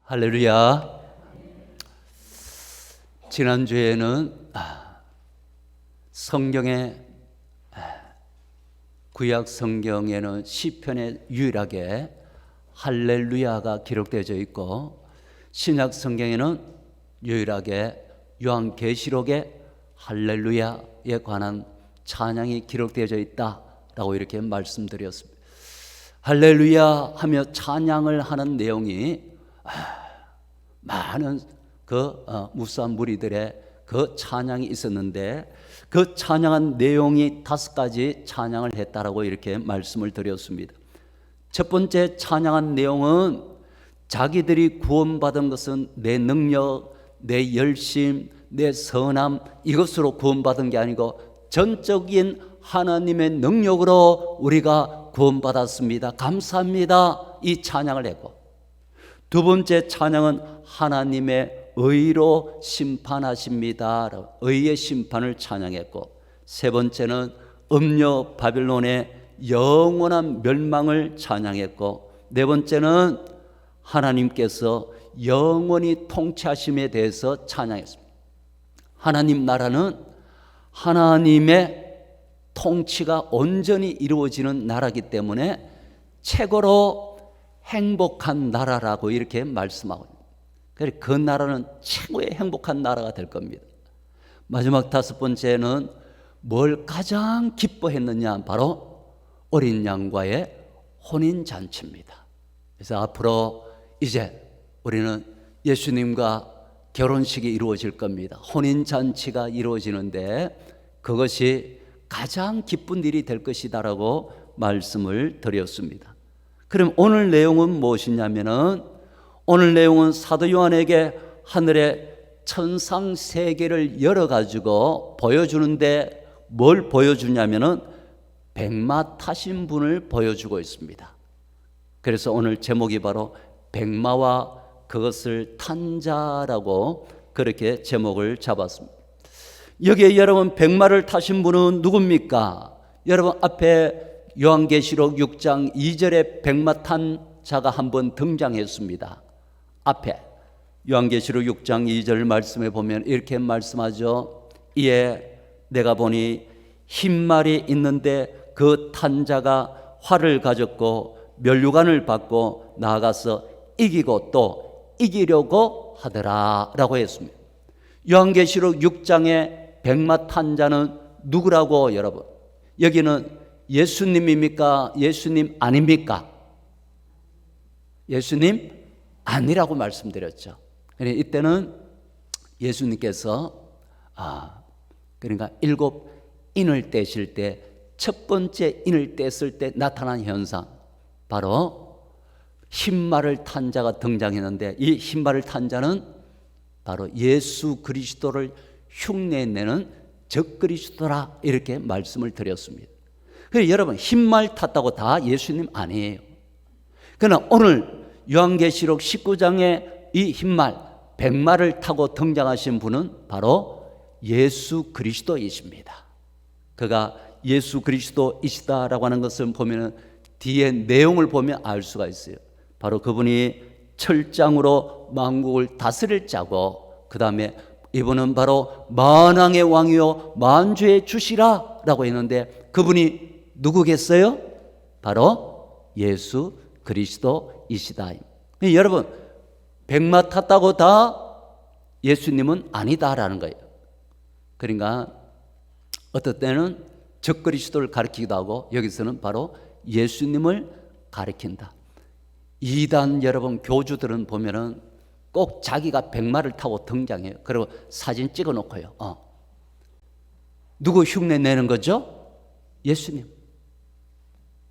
할렐루야. 지난주에는 성경에 구약 성경에는 시편에 유일하게 할렐루야가 기록되어 있고 신약 성경에는 유일하게 요한계시록에 할렐루야에 관한 찬양이 기록되어 있다라고 이렇게 말씀드렸습니다. 할렐루야 하며 찬양을 하는 내용이 많은 무수한 무리들의 그 찬양이 있었는데 그 찬양한 내용이 5가지 찬양을 했다라고 이렇게 말씀을 드렸습니다. 첫 번째 찬양한 내용은 자기들이 구원받은 것은 내 능력, 내 열심, 내 선함 이것으로 구원받은 게 아니고 전적인 하나님의 능력으로 우리가 구원받았습니다. 감사합니다. 이 찬양을 했고, 두 번째 찬양은 하나님의 의로 심판하십니다. 의의 심판을 찬양했고, 세 번째는 음녀 바빌론의 영원한 멸망을 찬양했고, 네 번째는 하나님께서 영원히 통치하심에 대해서 찬양했습니다. 하나님 나라는 하나님의 통치가 온전히 이루어지는 나라이기 때문에 최고로 행복한 나라라고 이렇게 말씀하고 있습니다. 그래서 그 나라는 최고의 행복한 나라가 될 겁니다. 마지막 5번째는 뭘 가장 기뻐했느냐, 바로 어린 양과의 혼인잔치입니다. 그래서 앞으로 이제 우리는 예수님과 결혼식이 이루어질 겁니다. 혼인잔치가 이루어지는데 그것이 가장 기쁜 일이 될 것이다라고 말씀을 드렸습니다. 그럼 오늘 내용은 무엇이냐면은, 오늘 내용은 사도 요한에게 하늘의 천상 세계를 열어가지고 보여주는데 뭘 보여주냐면은 백마 타신 분을 보여주고 있습니다. 그래서 오늘 제목이 바로 백마와 그것을 탄 자라고 그렇게 제목을 잡았습니다. 여기에 여러분 백마를 타신 분은 누굽니까? 여러분 앞에 요한계시록 6장 2절에 백마 탄 자가 한번 등장했습니다. 앞에 요한계시록 6장 2절 말씀에 보면 이렇게 말씀하죠. 이에 내가 보니 흰 말이 있는데 그 탄 자가 활을 가졌고 면류관을 받고 나아가서 이기고 또 이기려고 하더라 라고 했습니다. 요한계시록 6장의 백마 탄 자는 누구라고? 여러분, 여기는 예수님입니까? 예수님 아닙니까? 예수님 아니라고 말씀드렸죠. 그러니까 이때는 예수님께서 그러니까 7 인을 떼실 때 첫 번째 인을 뗐을 때 나타난 현상, 바로 흰말을 탄 자가 등장했는데 이 흰말을 탄 자는 바로 예수 그리스도를 흉내내는 적그리스도라 이렇게 말씀을 드렸습니다. 그래서 여러분 흰말 탔다고 다 예수님 아니에요. 그러나 오늘 요한계시록 19장에 이 흰말 백마를 타고 등장하신 분은 바로 예수 그리스도이십니다. 그가 예수 그리스도이시다라고 하는 것을 보면 뒤에 내용을 보면 알 수가 있어요. 바로 그분이 철장으로 만국을 다스릴 자고, 그 다음에 이분은 바로 만왕의 왕이요 만주의 주시라 라고 했는데 그분이 누구겠어요? 바로 예수 그리스도이시다. 여러분 백마 탔다고 다 예수님은 아니다라는 거예요. 그러니까 어떨 때는 적그리스도를 가리키기도 하고 여기서는 바로 예수님을 가리킨다. 이단 여러분 교주들은 보면은 꼭 자기가 백마를 타고 등장해요. 그리고 사진 찍어 놓고요. 누구 흉내 내는 거죠? 예수님.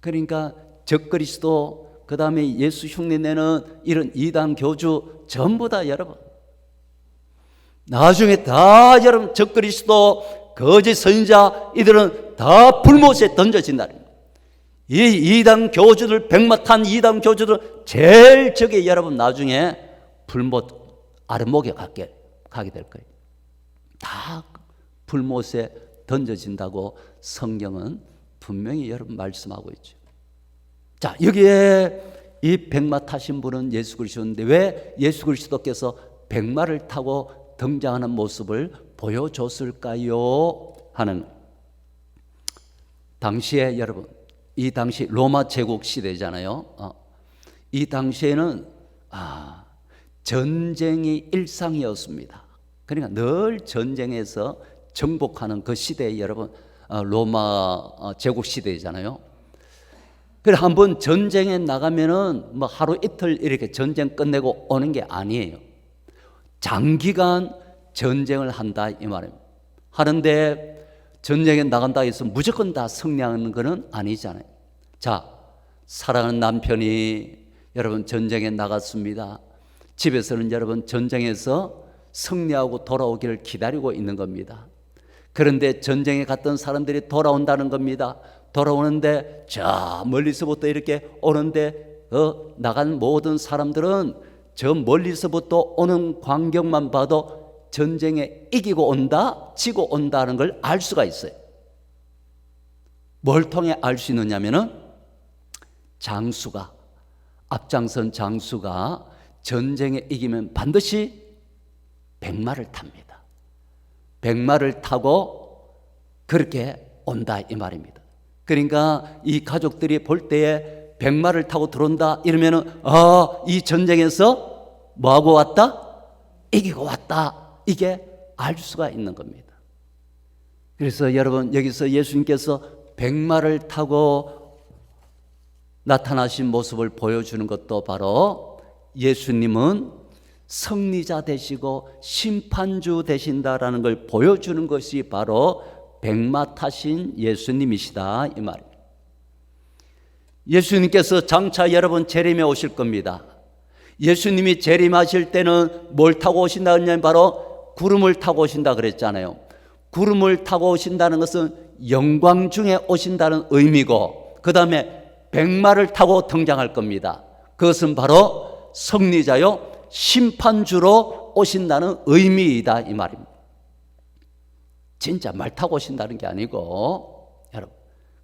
그러니까 적그리스도, 그 다음에 예수 흉내 내는 이런 이단 교주 전부 다 여러분 나중에 다 여러분 적그리스도 거짓 선지자 이들은 다 불못에 던져진다. 이 이단 교주들, 백마 탄 이단 교주들 제일 적에 여러분 나중에 불못 아랫목에 가게 될 거예요. 다 불못에 던져진다고 성경은 분명히 여러분 말씀하고 있죠. 자, 여기에 이 백마 타신 분은 예수 그리스도인데 왜 예수 그리스도께서 백마를 타고 등장하는 모습을 보여줬을까요? 하는, 당시에 여러분, 이 당시 로마 제국 시대잖아요. 이 당시에는 전쟁이 일상이었습니다. 그러니까 늘 전쟁에서 정복하는 그 시대에 여러분, 로마 제국 시대잖아요. 그래 한번 전쟁에 나가면은 뭐 하루 이틀 이렇게 전쟁 끝내고 오는 게 아니에요. 장기간 전쟁을 한다 이 말입니다. 하는데 전쟁에 나간다 해서 무조건 다 승리하는 것은 아니잖아요. 자, 사랑하는 남편이 여러분 전쟁에 나갔습니다. 집에서는 여러분 전쟁에서 승리하고 돌아오기를 기다리고 있는 겁니다. 그런데 전쟁에 갔던 사람들이 돌아온다는 겁니다. 돌아오는데 저 멀리서부터 이렇게 오는데 나간 모든 사람들은 저 멀리서부터 오는 광경만 봐도 전쟁에 이기고 온다, 지고 온다는 걸 알 수가 있어요. 뭘 통해 알 수 있느냐면은 장수가, 앞장선 장수가 전쟁에 이기면 반드시 백마를 탑니다. 백마를 타고 그렇게 온다 이 말입니다. 그러니까 이 가족들이 볼 때에 백마를 타고 들어온다 이러면은 이 전쟁에서 뭐하고 왔다? 이기고 왔다. 이게 알 수가 있는 겁니다. 그래서 여러분 여기서 예수님께서 백마를 타고 나타나신 모습을 보여주는 것도 바로 예수님은 승리자 되시고 심판주 되신다라는 걸 보여주는 것이 바로 백마 타신 예수님이시다 이 말입니다. 예수님께서 장차 여러분 재림에 오실 겁니다. 예수님이 재림하실 때는 뭘 타고 오신다 그러냐면 바로 구름을 타고 오신다 그랬잖아요. 구름을 타고 오신다는 것은 영광 중에 오신다는 의미고, 그 다음에 백마를 타고 등장할 겁니다. 그것은 바로 승리자요 심판주로 오신다는 의미이다 이 말입니다. 진짜 말 타고 오신다는 게 아니고 여러분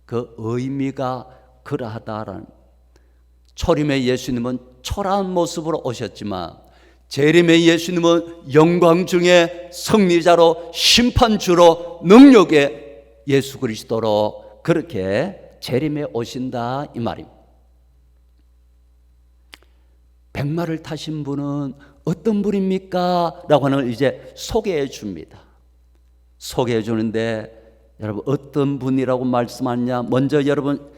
그 의미가 그러하다라는, 초림의 예수님은 초라한 모습으로 오셨지만 재림의 예수님은 영광 중에 승리자로 심판주로 능력의 예수 그리스도로 그렇게 재림에 오신다 이 말입니다. 백마를 타신 분은 어떤 분입니까? 라고 하는 걸 이제 소개해 줍니다. 소개해 주는데 여러분 어떤 분이라고 말씀하냐, 먼저 여러분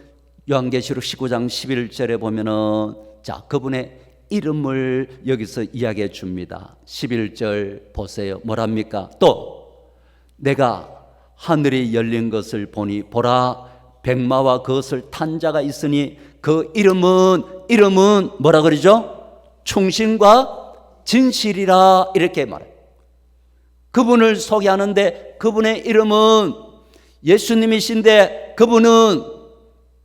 요한계시록 19장 11절에 보면은 자 그분의 이름을 여기서 이야기해 줍니다. 11절 보세요. 뭐랍니까? 또 내가 하늘이 열린 것을 보니 보라 백마와 그것을 탄 자가 있으니 그 이름은 뭐라 그러죠? 충신과 진실이라 이렇게 말해요. 그분을 소개하는데 그분의 이름은 예수님이신데 그분은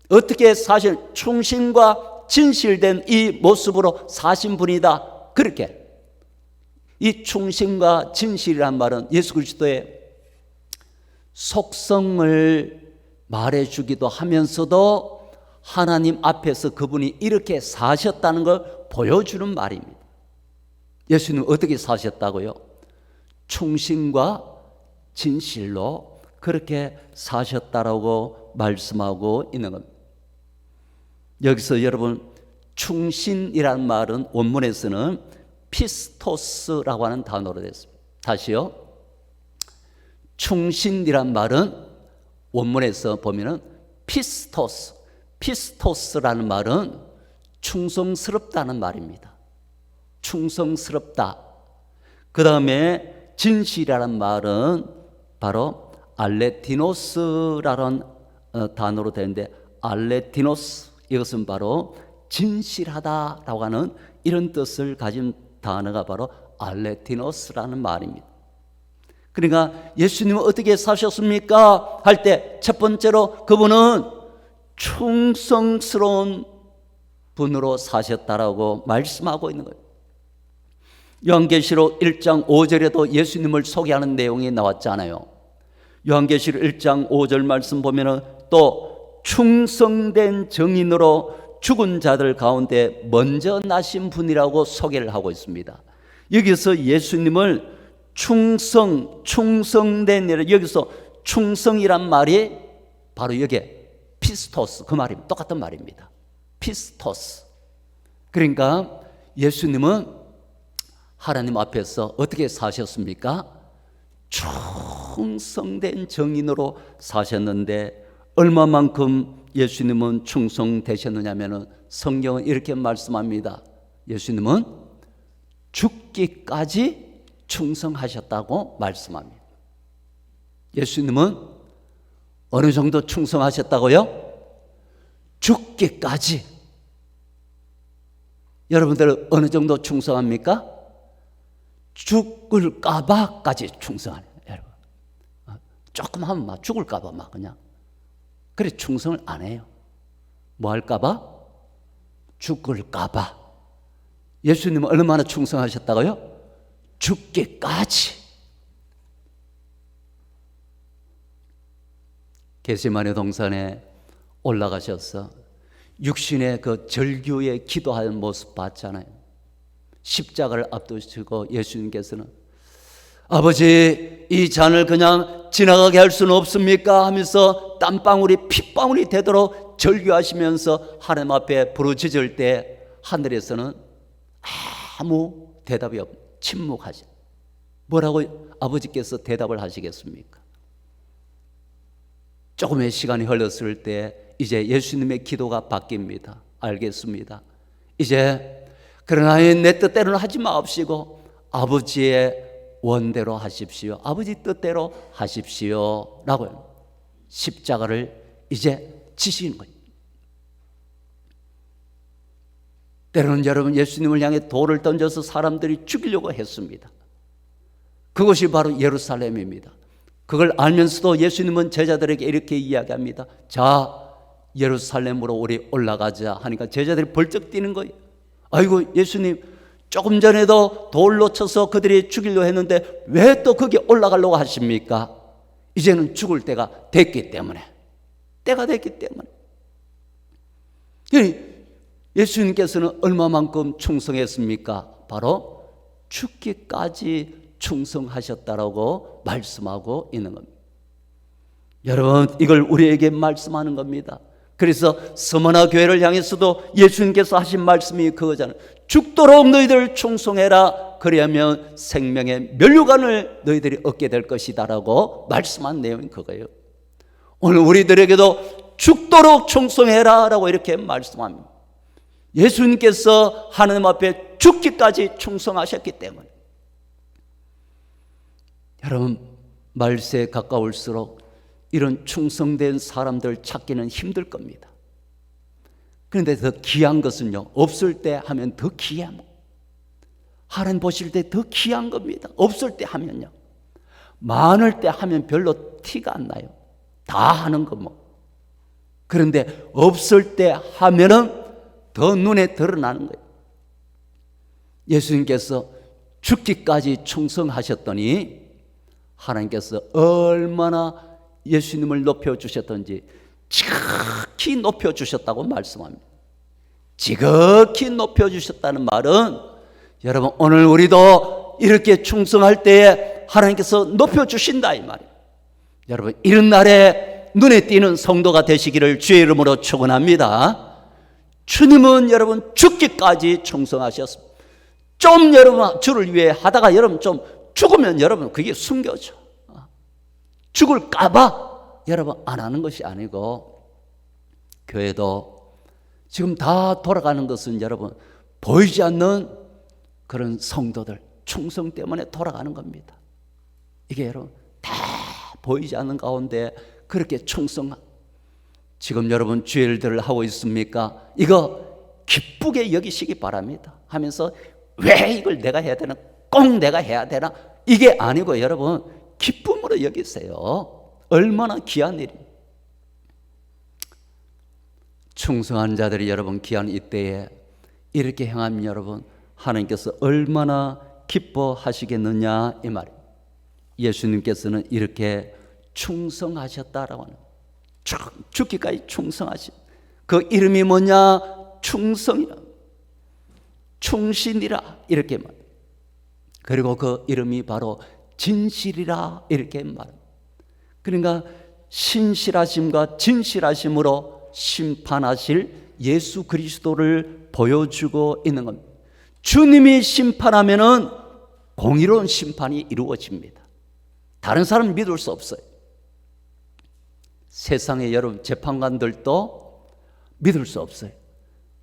어떻게 사실 충신과 진실된 이 모습으로 사신 분이다. 그렇게 이 충신과 진실이란 말은 예수 그리스도의 속성을 말해주기도 하면서도 하나님 앞에서 그분이 이렇게 사셨다는 걸 보여주는 말입니다. 예수님은 어떻게 사셨다고요? 충신과 진실로 그렇게 사셨다라고 말씀하고 있는 겁니다. 여기서 여러분 충신이라는 말은 원문에서는 피스토스라고 하는 단어로 됐습니다. 다시요. 충신이란 말은 원문에서 보면은 피스토스라는 말은 충성스럽다는 말입니다. 충성스럽다. 그 다음에 진실이라는 말은 바로 알레티노스라는 단어로 되는데 알레티노스 이것은 바로 진실하다라고 하는 이런 뜻을 가진 단어가 바로 알레티노스라는 말입니다. 그러니까 예수님은 어떻게 사셨습니까? 할 때 첫 번째로 그분은 충성스러운 분으로 사셨다라고 말씀하고 있는 거예요. 요한계시록 1장 5절에도 예수님을 소개하는 내용이 나왔잖아요. 요한계시록 1장 5절 말씀 보면은 또 충성된 증인으로 죽은 자들 가운데 먼저 나신 분이라고 소개를 하고 있습니다. 여기서 예수님을 충성된 일, 여기서 충성이란 말이 바로 여기에 피스토스, 그 말입니다. 똑같은 말입니다. 피스토스. 그러니까 예수님은 하나님 앞에서 어떻게 사셨습니까? 충성된 정인으로 사셨는데 얼마만큼 예수님은 충성되셨느냐면 성경은 이렇게 말씀합니다. 예수님은 죽기까지 충성하셨다고 말씀합니다. 예수님은 어느 정도 충성하셨다고요? 죽기까지. 여러분들 어느 정도 충성합니까? 죽을까봐까지 충성하네요. 여러분, 조금 하면 막 죽을까봐 막 그냥 그래 충성을 안 해요. 뭐 할까봐? 죽을까봐. 예수님은 얼마나 충성하셨다고요? 죽기까지. 겟세마네 동산에 올라가셔서 육신의 그 절규에 기도하는 모습 봤잖아요. 십자가를 앞두시고 예수님께서는 아버지, 이 잔을 그냥 지나가게 할 수는 없습니까? 하면서 땀방울이 핏방울이 되도록 절규하시면서 하나님 앞에 부르짖을 때 하늘에서는 아무 대답이 없고 침묵하죠. 뭐라고 아버지께서 대답을 하시겠습니까? 조금의 시간이 흘렀을 때 이제 예수님의 기도가 바뀝니다. 알겠습니다. 이제 그러나 내 뜻대로는 하지 마옵시고 아버지의 원대로 하십시오. 아버지 뜻대로 하십시오. 라고요. 십자가를 이제 지시는 거예요. 때로는 여러분 예수님을 향해 돌을 던져서 사람들이 죽이려고 했습니다. 그것이 바로 예루살렘입니다. 그걸 알면서도 예수님은 제자들에게 이렇게 이야기합니다. 자, 예루살렘으로 우리 올라가자 하니까 제자들이 벌쩍 뛰는 거예요. 아이고, 예수님 조금 전에도 돌로 쳐서 그들이 죽이려고 했는데 왜 또 거기 올라가려고 하십니까? 이제는 죽을 때가 됐기 때문에. 때가 됐기 때문에. 예수님께서는 얼마만큼 충성했습니까? 바로 죽기까지 충성하셨다라고 말씀하고 있는 겁니다. 여러분, 이걸 우리에게 말씀하는 겁니다. 그래서 서머나 교회를 향해서도 예수님께서 하신 말씀이 그거잖아요. 죽도록 너희들 충성해라. 그리하면 생명의 면류관을 너희들이 얻게 될 것이다 라고 말씀한 내용이 그거예요. 오늘 우리들에게도 죽도록 충성해라 라고 이렇게 말씀합니다. 예수님께서 하나님 앞에 죽기까지 충성하셨기 때문에. 여러분, 말세에 가까울수록 이런 충성된 사람들 찾기는 힘들 겁니다. 그런데 더 귀한 것은요, 없을 때 하면 더 귀한, 하나님 보실 때 더 귀한 겁니다. 없을 때 하면요, 많을 때 하면 별로 티가 안 나요. 다 하는 거 뭐. 그런데 없을 때 하면은 더 눈에 드러나는 거예요. 예수님께서 죽기까지 충성하셨더니 하나님께서 얼마나 예수님을 높여주셨던지 지극히 높여주셨다고 말씀합니다. 지극히 높여주셨다는 말은 여러분, 오늘 우리도 이렇게 충성할 때에 하나님께서 높여주신다 이 말이에요. 여러분, 이런 날에 눈에 띄는 성도가 되시기를 주의 이름으로 축원합니다. 주님은 여러분 죽기까지 충성하셨습니다. 좀 여러분 주를 위해 하다가 여러분 좀 죽으면 여러분 그게 숨겨져. 죽을까봐 여러분 안 하는 것이 아니고, 교회도 지금 다 돌아가는 것은 여러분 보이지 않는 그런 성도들 충성 때문에 돌아가는 겁니다. 이게 여러분 다 보이지 않는 가운데 그렇게 충성한, 지금 여러분 주의 일들을 하고 있습니까? 이거 기쁘게 여기시기 바랍니다. 하면서 왜 이걸 내가 해야 되나, 꼭 내가 해야 되나, 이게 아니고 여러분 기쁨으로 여기세요. 얼마나 귀한 일이. 충성한 자들이 여러분 귀한 이때에 이렇게 행하면 여러분 하나님께서 얼마나 기뻐하시겠느냐 이 말이에요. 예수님께서는 이렇게 충성하셨다라고 하는, 죽기까지 충성하신 그 이름이 뭐냐? 충성이라, 충신이라 이렇게 말. 그리고 그 이름이 바로 진실이라 이렇게 말. 그러니까 신실하심과 진실하심으로 심판하실 예수 그리스도를 보여주고 있는 겁니다. 주님이 심판하면은 공의로운 심판이 이루어집니다. 다른 사람 믿을 수 없어요. 세상의 여러분 재판관들도 믿을 수 없어요.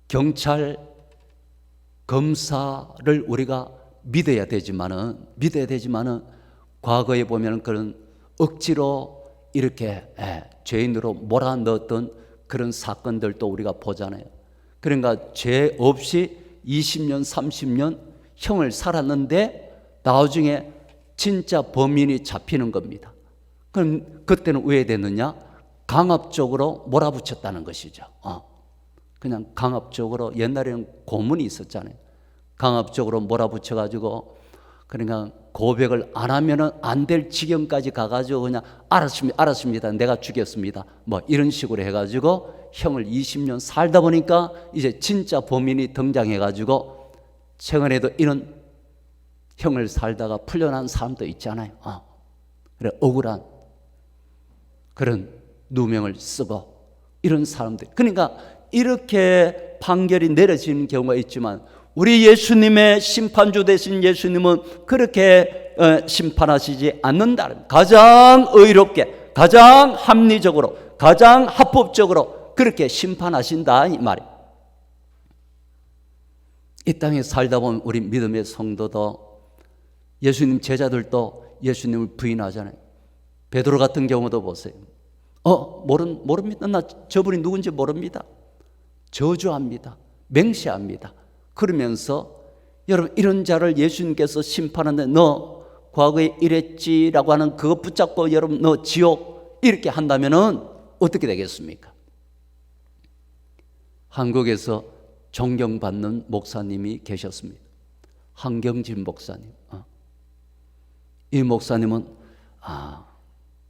경찰, 검사를 우리가 믿어야 되지만은 과거에 보면 그런 억지로 이렇게 죄인으로 몰아넣었던 그런 사건들도 우리가 보잖아요. 그러니까 죄 없이 20년, 30년 형을 살았는데 나중에 진짜 범인이 잡히는 겁니다. 그럼 그때는 왜 됐느냐? 강압적으로 몰아붙였다는 것이죠. 그냥 강압적으로, 옛날에는 고문이 있었잖아요. 강압적으로 몰아붙여가지고 그러니까 고백을 안 하면은 안 될 지경까지 가가지고 그냥 알았습니다. 내가 죽였습니다. 뭐 이런 식으로 해가지고 형을 20년 살다 보니까 이제 진짜 범인이 등장해가지고 최근에도 이런 형을 살다가 풀려난 사람도 있잖아요. 그래 억울한 그런 누명을 쓰고 이런 사람들. 그러니까 이렇게 판결이 내려지는 경우가 있지만 우리 예수님의 심판주 되신 예수님은 그렇게 심판하시지 않는다. 가장 의롭게, 가장 합리적으로, 가장 합법적으로 그렇게 심판하신다 이 말이에요. 이 땅에 살다 보면 우리 믿음의 성도도 예수님 제자들도 예수님을 부인하잖아요. 베드로 같은 경우도 보세요. 모릅니다. 나 저분이 누군지 모릅니다. 저주합니다. 맹세합니다. 그러면서 여러분 이런 자를 예수님께서 심판하는데 너 과거에 이랬지라고 하는 그거 붙잡고 여러분 너 지옥 이렇게 한다면은 어떻게 되겠습니까? 한국에서 존경받는 목사님이 계셨습니다. 한경진 목사님. 이 목사님은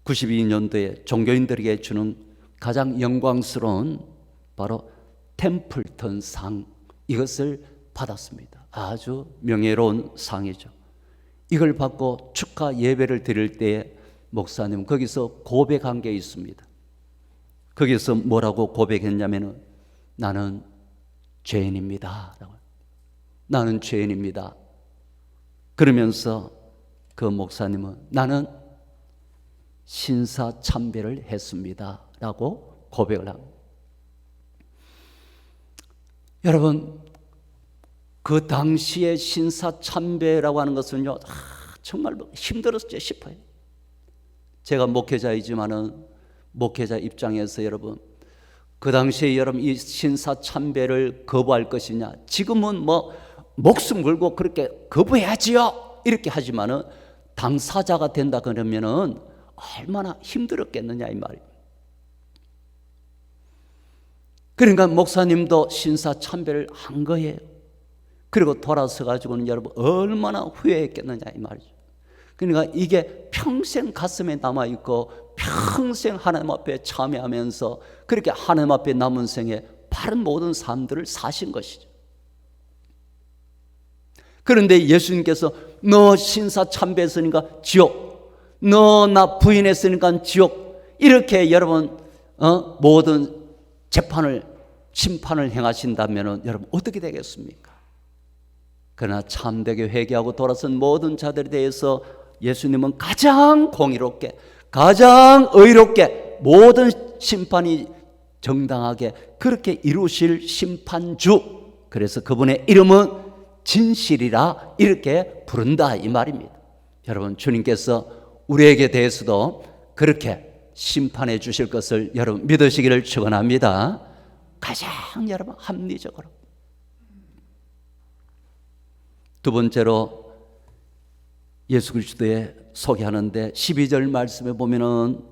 92년도에 종교인들에게 주는 가장 영광스러운 바로 템플턴 상, 이것을 받았습니다. 아주 명예로운 상이죠. 이걸 받고 축하 예배를 드릴 때에 목사님 거기서 고백한 게 있습니다. 거기서 뭐라고 고백했냐면은 나는 죄인입니다. 나는 죄인입니다. 그러면서 그 목사님은 나는 신사참배를 했습니다. 라고 고백을 합니다. 여러분, 그 당시에 신사참배라고 하는 것은요, 정말 힘들었지 싶어요. 제가 목회자이지만은 목회자 입장에서 여러분, 그 당시에 여러분 이 신사참배를 거부할 것이냐? 지금은 뭐 목숨 걸고 그렇게 거부해야지요. 이렇게 하지만은 당사자가 된다 그러면은 얼마나 힘들었겠느냐 이 말이에요. 그러니까 목사님도 신사참배를 한 거예요. 그리고 돌아서 가지고는 여러분 얼마나 후회했겠느냐 이 말이죠. 그러니까 이게 평생 가슴에 남아있고 평생 하나님 앞에 참여하면서 그렇게 하나님 앞에 남은 생에 바른 모든 삶들을 사신 것이죠. 그런데 예수님께서 너 신사참배했으니까 지옥, 너 나 부인했으니까 지옥, 이렇게 여러분 모든 심판을 행하신다면 여러분 어떻게 되겠습니까? 그러나 참되게 회개하고 돌아선 모든 자들에 대해서 예수님은 가장 공의롭게, 가장 의롭게 모든 심판이 정당하게 그렇게 이루실 심판주, 그래서 그분의 이름은 진실이라 이렇게 부른다 이 말입니다. 여러분 주님께서 우리에게 대해서도 그렇게 심판해 주실 것을 여러분 믿으시기를 축원합니다. 가장 여러분 합리적으로. 두 번째로 예수 그리스도의 소개하는데 12절 말씀에 보면은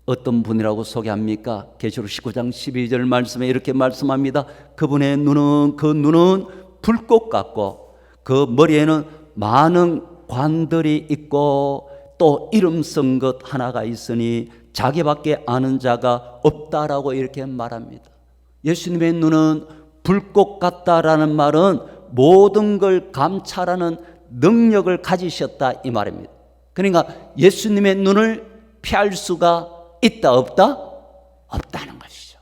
어떤 분이라고 소개합니까? 계시록 19장 12절 말씀에 이렇게 말씀합니다. 그분의 눈은, 그 눈은 불꽃 같고 그 머리에는 많은 관들이 있고 또 이름 쓴 것 하나가 있으니 자기밖에 아는 자가 없다라고 이렇게 말합니다. 예수님의 눈은 불꽃 같다라는 말은 모든 걸 감찰하는 능력을 가지셨다 이 말입니다. 그러니까 예수님의 눈을 피할 수가 있다 없다? 없다는 것이죠.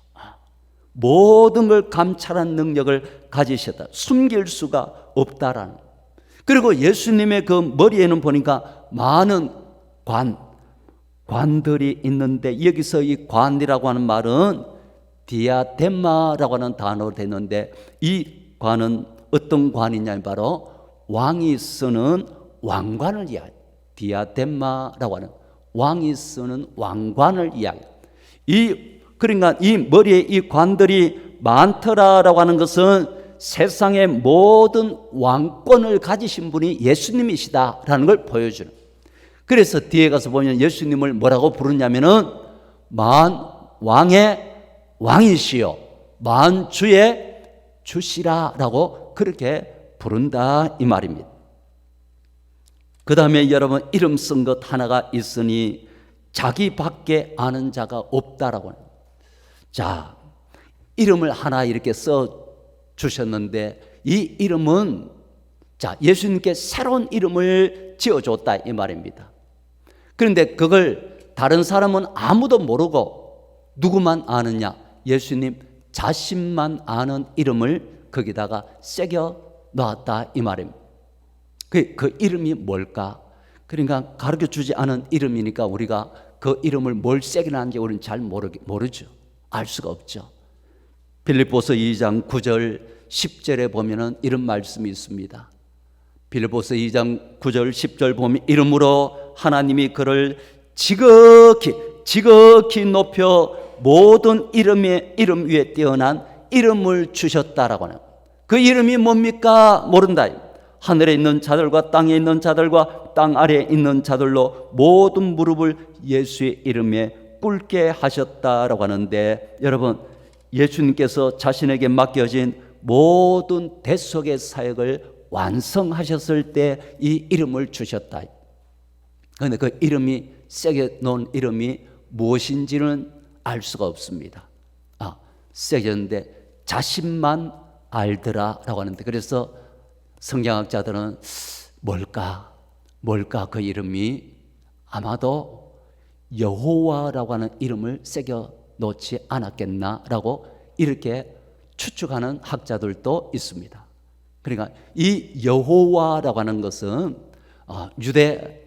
모든 걸 감찰하는 능력을 가지셨다. 숨길 수가 없다라는. 그리고 예수님의 그 머리에는 보니까 많은 관들이 있는데, 여기서 이 관이라고 하는 말은 디아데마라고 하는 단어로 됐는데, 이 관은 어떤 관이냐면 바로 왕이 쓰는 왕관을 이야기해요. 디아데마라고 하는 왕이 쓰는 왕관을 이야기해요. 그러니까 이 머리에 이 관들이 많더라라고 하는 것은 세상의 모든 왕권을 가지신 분이 예수님이시다라는 걸 보여주는. 그래서 뒤에 가서 보면 예수님을 뭐라고 부르냐면은 만왕의 왕이시요 만주의 주시라라고 그렇게 부른다 이 말입니다. 그 다음에 여러분, 이름 쓴 것 하나가 있으니 자기밖에 아는 자가 없다라고 합니다. 자, 이름을 하나 이렇게 써 주셨는데, 이 이름은 예수님께 새로운 이름을 지어줬다 이 말입니다. 그런데 그걸 다른 사람은 아무도 모르고 누구만 아느냐? 예수님 자신만 아는 이름을 거기다가 새겨 놨다 이 말입니다. 그 이름이 뭘까? 그러니까 가르쳐 주지 않은 이름이니까 우리가 그 이름을 뭘 새겨놨는지 우리는 잘 모르죠. 알 수가 없죠. 빌립보서 2장 9절 10절에 보면은 이런 말씀이 있습니다. 빌립보서 2장 9절 10절 보면 이름으로 하나님이 그를 지극히 높여 모든 이름 위에 뛰어난 이름을 주셨다라고 하는. 그 이름이 뭡니까? 모른다. 하늘에 있는 자들과 땅에 있는 자들과 땅 아래에 있는 자들로 모든 무릎을 예수의 이름에 꿇게 하셨다라고 하는데, 여러분, 예수님께서 자신에게 맡겨진 모든 대속의 사역을 완성하셨을 때 이 이름을 주셨다. 그런데 그 이름이 새겨 놓은 이름이 무엇인지는 알 수가 없습니다. 새겼는데 자신만 알더라라고 하는데, 그래서 성경학자들은 뭘까 그 이름이 아마도 여호와라고 하는 이름을 새겨 놓지 않았겠나라고 이렇게 추측하는 학자들도 있습니다. 그러니까 이 여호와라고 하는 것은 유대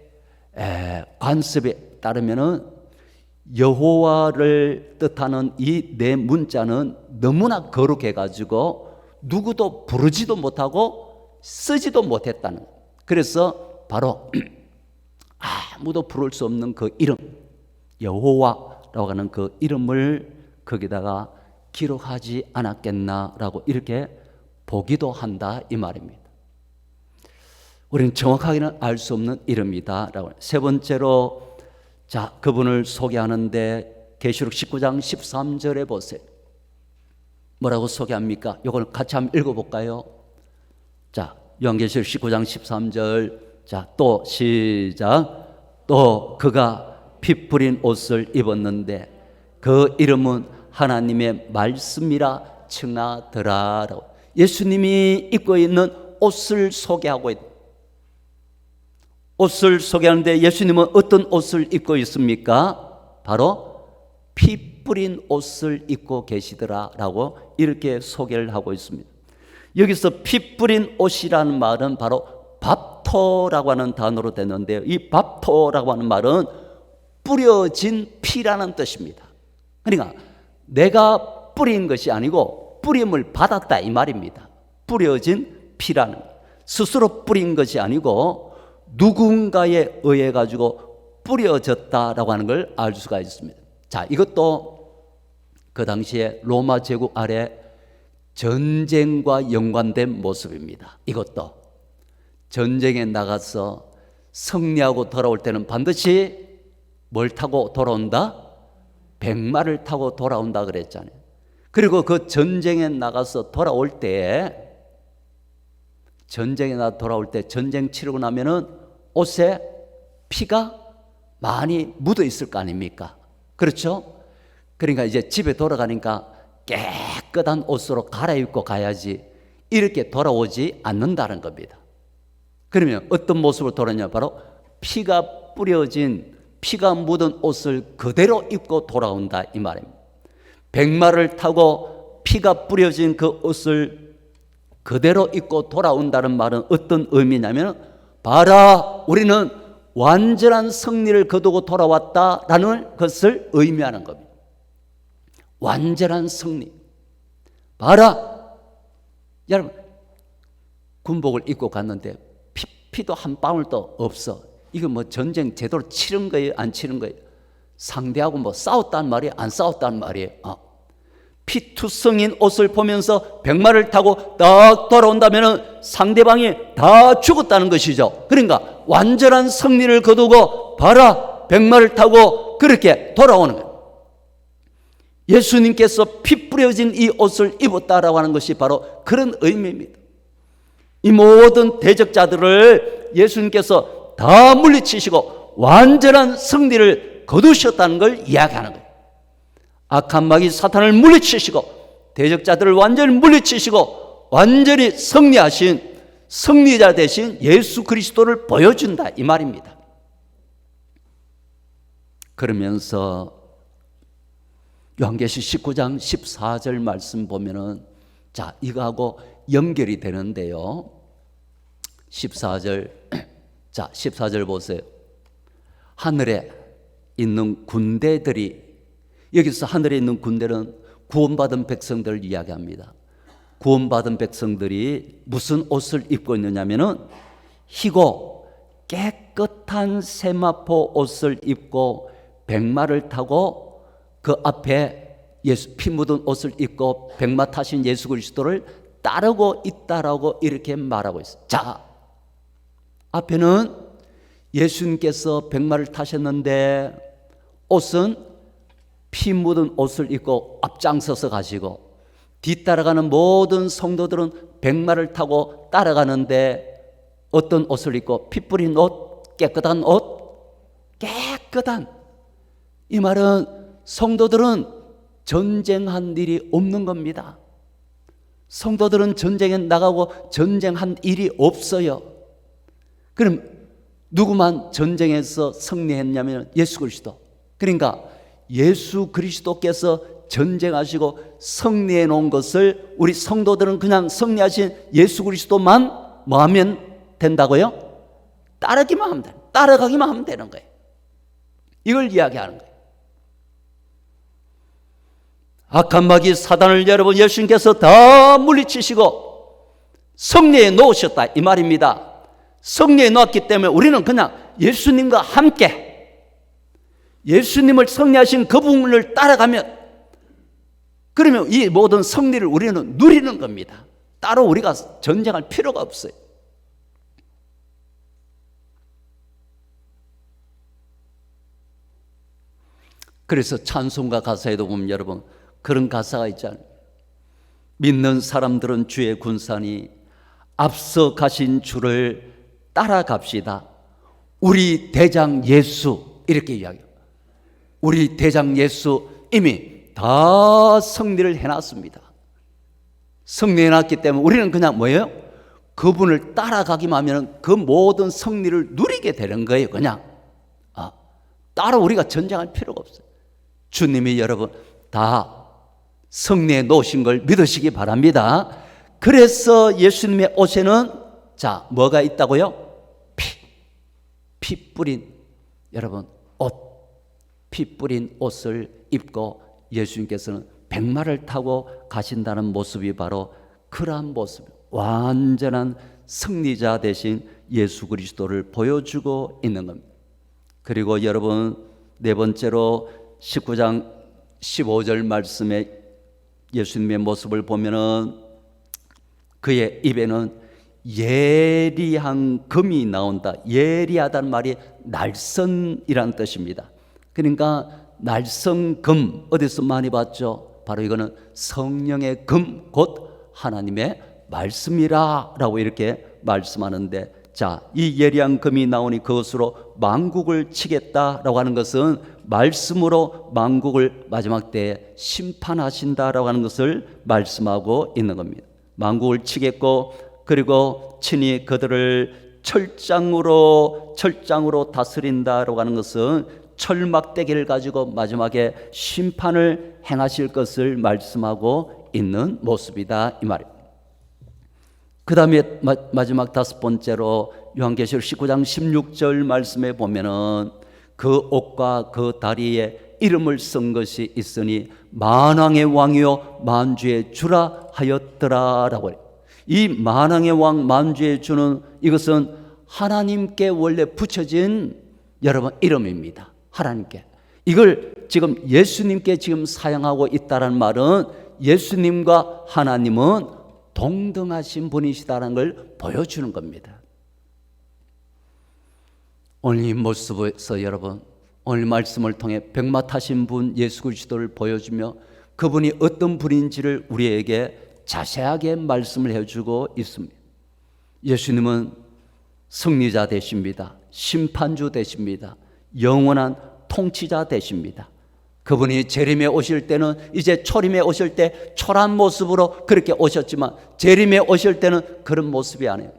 관습에 따르면은 여호와를 뜻하는 이 네 문자는 너무나 거룩해 가지고 누구도 부르지도 못하고 쓰지도 못했다는. 그래서 바로 아무도 부를 수 없는 그 이름, 여호와라고 하는 그 이름을 거기다가 기록하지 않았겠나라고 이렇게 보기도 한다 이 말입니다. 우리는 정확하게는 알 수 없는 이름이다라고. 세 번째로 그분을 소개하는데 계시록 19장 13절에 보세요. 뭐라고 소개합니까? 이걸 같이 한번 읽어볼까요? 요한계시록 19장 13절. 또 시작. 또 그가 피 뿌린 옷을 입었는데 그 이름은 하나님의 말씀이라 칭하더라라고. 예수님이 입고 있는 옷을 소개하고 있다. 옷을 소개하는데 예수님은 어떤 옷을 입고 있습니까? 바로 피 뿌린 옷을 입고 계시더라라고 이렇게 소개를 하고 있습니다. 여기서 피 뿌린 옷이라는 말은 바로 밥토라고 하는 단어로 됐는데요. 이 밥토라고 하는 말은 뿌려진 피라는 뜻입니다. 그러니까 내가 뿌린 것이 아니고 뿌림을 받았다 이 말입니다. 뿌려진 피라는, 스스로 뿌린 것이 아니고 누군가에 의해 가지고 뿌려졌다라고 하는 걸 알 수가 있습니다. 이것도 그 당시에 로마 제국 아래 전쟁과 연관된 모습입니다. 이것도 전쟁에 나가서 승리하고 돌아올 때는 반드시 뭘 타고 돌아온다? 백마를 타고 돌아온다 그랬잖아요. 그리고 그 전쟁에 나가서 돌아올 때, 전쟁 치르고 나면은 옷에 피가 많이 묻어 있을 거 아닙니까? 그렇죠? 그러니까 이제 집에 돌아가니까 깨끗한 옷으로 갈아입고 가야지 이렇게 돌아오지 않는다는 겁니다. 그러면 어떤 모습으로 돌아오냐? 바로 피가 뿌려진, 피가 묻은 옷을 그대로 입고 돌아온다 이 말입니다. 백마를 타고 피가 뿌려진 그 옷을 그대로 입고 돌아온다는 말은 어떤 의미냐면, 봐라, 우리는 완전한 승리를 거두고 돌아왔다라는 것을 의미하는 겁니다. 완전한 승리. 봐라, 여러분, 군복을 입고 갔는데 피도 한 방울도 없어. 이거 뭐 전쟁 제대로 치른 거예요? 안 치른 거예요? 상대하고 뭐 싸웠단 말이에요? 안 싸웠단 말이에요? 피투성인 옷을 보면서 백마를 타고 딱 돌아온다면 상대방이 다 죽었다는 것이죠. 그러니까 완전한 승리를 거두고 봐라, 백마를 타고 그렇게 돌아오는 거예요. 예수님께서 피 뿌려진 이 옷을 입었다라고 하는 것이 바로 그런 의미입니다. 이 모든 대적자들을 예수님께서 다 물리치시고 완전한 승리를 거두셨다는 걸 이야기하는 거예요. 악한 마귀 사탄을 물리치시고 대적자들을 완전히 물리치시고 완전히 승리하신 승리자 되신 예수 그리스도를 보여준다 이 말입니다. 그러면서 요한계시 19장 14절 말씀 보면은, 자, 이거하고 연결이 되는데요. 14절, 자, 14절 보세요. 하늘에 있는 군대들이, 여기서 하늘에 있는 군대는 구원받은 백성들을 이야기합니다. 구원받은 백성들이 무슨 옷을 입고 있느냐면은 희고 깨끗한 세마포 옷을 입고 백마를 타고 그 앞에 피 묻은 옷을 입고 백마 타신 예수 그리스도를 따르고 있다라고 이렇게 말하고 있어요. 자, 앞에는 예수님께서 백마를 타셨는데 옷은 피 묻은 옷을 입고 앞장서서 가시고, 뒤따라가는 모든 성도들은 백마를 타고 따라가는데 어떤 옷을 입고? 피 뿌린 옷, 깨끗한 옷, 깨끗한. 이 말은 성도들은 전쟁한 일이 없는 겁니다. 성도들은 전쟁에 나가고 전쟁한 일이 없어요. 그럼 누구만 전쟁에서 승리했냐면 예수 그리스도. 그러니까 예수 그리스도께서 전쟁하시고 승리해 놓은 것을 우리 성도들은 그냥 승리하신 예수 그리스도만 뭐 하면 된다고요? 따르기만 하면 돼요. 따라가기만 하면 되는 거예요. 이걸 이야기하는 거예요. 악한 마귀 사단을 여러분 예수님께서 다 물리치시고 승리해 놓으셨다 이 말입니다. 승리해 놓았기 때문에 우리는 그냥 예수님과 함께 예수님을 승리하신 그분을 따라가면, 그러면 이 모든 승리를 우리는 누리는 겁니다. 따로 우리가 전쟁할 필요가 없어요. 그래서 찬송가 가사에도 보면 여러분 그런 가사가 있잖아요. 믿는 사람들은 주의 군사니 앞서 가신 주를 따라갑시다. 우리 대장 예수, 이렇게 이야기해요. 우리 대장 예수 이미 다 승리를 해놨습니다. 승리해놨기 때문에 우리는 그냥 뭐예요? 그분을 따라가기만 하면 그 모든 승리를 누리게 되는 거예요. 그냥 따로 우리가 전쟁할 필요가 없어요. 주님이 여러분 다 승리해 놓으신 걸 믿으시기 바랍니다. 그래서 예수님의 옷에는 자 뭐가 있다고요? 피 뿌린 여러분 옷, 피 뿌린 옷을 입고 예수님께서는 백마를 타고 가신다는 모습이 바로 그러한 모습, 완전한 승리자 되신 예수 그리스도를 보여주고 있는 겁니다. 그리고 여러분 네 번째로 19장 15절 말씀에 예수님의 모습을 보면은 그의 입에는 예리한 금이 나온다. 예리하다는 말이 날선이라는 뜻입니다. 그러니까 날선금 어디서 많이 봤죠? 바로 이거는 성령의 금, 곧 하나님의 말씀이라 라고 이렇게 말씀하는데, 자, 이 예리한 금이 나오니 그것으로 만국을 치겠다라고 하는 것은 말씀으로 만국을 마지막 때에 심판하신다라고 하는 것을 말씀하고 있는 겁니다. 만국을 치겠고 그리고 친히 그들을 철장으로 다스린다라고 하는 것은 철막대기를 가지고 마지막에 심판을 행하실 것을 말씀하고 있는 모습이다 이 말입니다. 그 다음에 마지막 다섯 번째로 요한계시록 19장 16절 말씀에 보면은 그 옷과 그 다리에 이름을 쓴 것이 있으니 만왕의 왕이요 만주의 주라 하였더라라고 해요. 이 만왕의 왕 만주의 주는 이것은 하나님께 원래 붙여진 여러분 이름입니다. 하나님께. 이걸 지금 예수님께 지금 사용하고 있다는 말은 예수님과 하나님은 동등하신 분이시다는 걸 보여주는 겁니다. 오늘 이 모습에서 여러분 오늘 말씀을 통해 백마 타신 분 예수 그리스도를 보여주며 그분이 어떤 분인지를 우리에게 자세하게 말씀을 해주고 있습니다. 예수님은 승리자 되십니다. 심판주 되십니다. 영원한 통치자 되십니다. 그분이 재림에 오실 때는 이제 초림에 오실 때 초라한 모습으로 그렇게 오셨지만 재림에 오실 때는 그런 모습이 아니에요.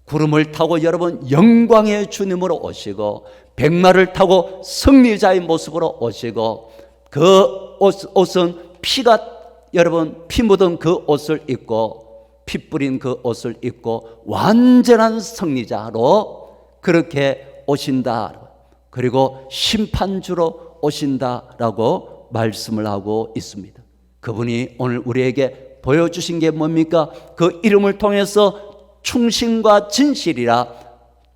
구름을 타고 여러분 영광의 주님으로 오시고 백마를 타고 승리자의 모습으로 오시고 그 옷은 여러분 피 묻은 그 옷을 입고 피 뿌린 그 옷을 입고 완전한 승리자로 그렇게 오신다. 그리고 심판주로 오신다라고 말씀을 하고 있습니다. 그분이 오늘 우리에게 보여주신 게 뭡니까? 그 이름을 통해서 충신과 진실이라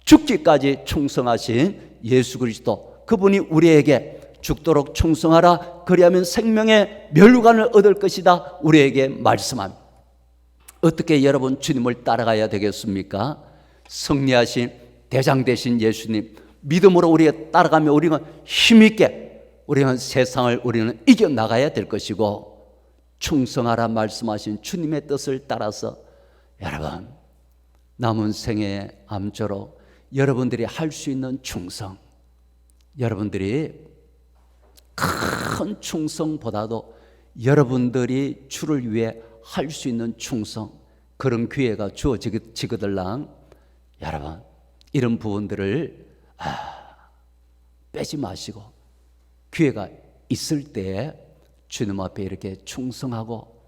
죽기까지 충성하신 예수 그리스도, 그분이 우리에게 죽도록 충성하라 그리하면 생명의 멸류관을 얻을 것이다 우리에게 말씀합니다. 어떻게 여러분 주님을 따라가야 되겠습니까? 승리하신 대장 되신 예수님 믿음으로 우리가 따라가며 우리는 힘있게 우리는 세상을 우리는 이겨나가야 될 것이고 충성하라 말씀하신 주님의 뜻을 따라서 여러분 남은 생애 암조로 여러분들이 할 수 있는 충성, 여러분들이 큰 충성보다도 여러분들이 주를 위해 할 수 있는 충성, 그런 기회가 주어지거들랑 여러분 이런 부분들을 빼지 마시고 기회가 있을 때에 주님 앞에 이렇게 충성하고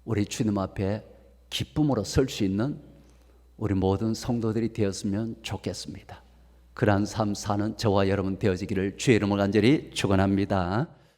우리 주님 앞에 기쁨으로 설 수 있는 우리 모든 성도들이 되었으면 좋겠습니다. 그러한 삶 사는 저와 여러분 되어지기를 주의 이름으로 간절히 축원합니다.